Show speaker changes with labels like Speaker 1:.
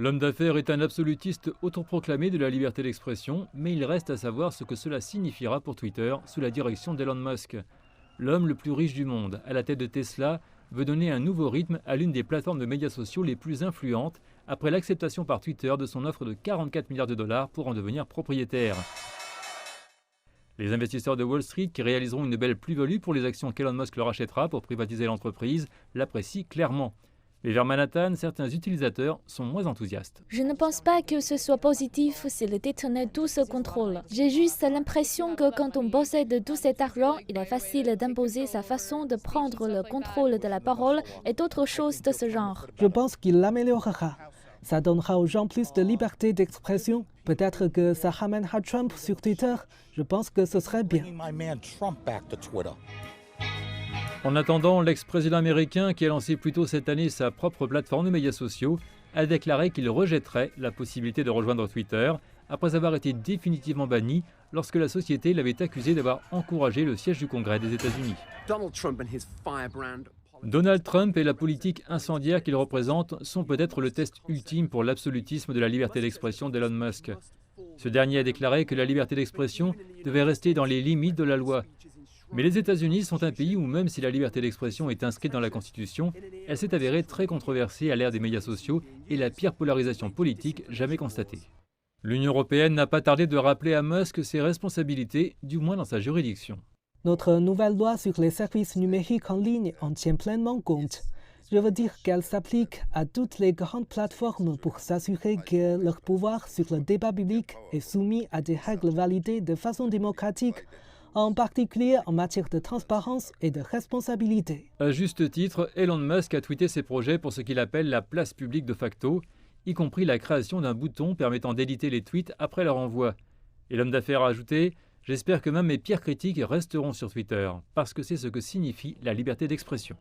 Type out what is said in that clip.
Speaker 1: L'homme d'affaires est un absolutiste autoproclamé de la liberté d'expression, mais il reste à savoir ce que cela signifiera pour Twitter sous la direction d'Elon Musk. L'homme le plus riche du monde, à la tête de Tesla, veut donner un nouveau rythme à l'une des plateformes de médias sociaux les plus influentes après l'acceptation par Twitter de son offre de 44 milliards de dollars pour en devenir propriétaire. Les investisseurs de Wall Street, qui réaliseront une belle plus-value pour les actions qu'Elon Musk leur achètera pour privatiser l'entreprise, l'apprécient clairement. Mais vers Manhattan, certains utilisateurs sont moins enthousiastes.
Speaker 2: Je ne pense pas que ce soit positif s'il détenait tout ce contrôle. J'ai juste l'impression que quand on possède tout cet argent, il est facile d'imposer sa façon de prendre le contrôle de la parole et d'autres choses de ce genre.
Speaker 3: Je pense qu'il l'améliorera. Ça donnera aux gens plus de liberté d'expression. Peut-être que ça ramènera Trump sur Twitter. Je pense que ce serait bien.
Speaker 1: En attendant, l'ex-président américain, qui a lancé plus tôt cette année sa propre plateforme de médias sociaux, a déclaré qu'il rejetterait la possibilité de rejoindre Twitter après avoir été définitivement banni lorsque la société l'avait accusé d'avoir encouragé le siège du Congrès des États-Unis. Donald Trump et la politique incendiaire qu'il représente sont peut-être le test ultime pour l'absolutisme de la liberté d'expression d'Elon Musk. Ce dernier a déclaré que la liberté d'expression devait rester dans les limites de la loi. Mais les États-Unis sont un pays où, même si la liberté d'expression est inscrite dans la Constitution, elle s'est avérée très controversée à l'ère des médias sociaux et la pire polarisation politique jamais constatée. L'Union européenne n'a pas tardé de rappeler à Musk ses responsabilités, du moins dans sa juridiction.
Speaker 3: Notre nouvelle loi sur les services numériques en ligne en tient pleinement compte. Je veux dire qu'elle s'applique à toutes les grandes plateformes pour s'assurer que leur pouvoir sur le débat public est soumis à des règles validées de façon démocratique, en particulier en matière de transparence et de responsabilité.
Speaker 1: À juste titre, Elon Musk a tweeté ses projets pour ce qu'il appelle la place publique de facto, y compris la création d'un bouton permettant d'éditer les tweets après leur envoi. Et l'homme d'affaires a ajouté « J'espère que même mes pires critiques resteront sur Twitter, parce que c'est ce que signifie la liberté d'expression ».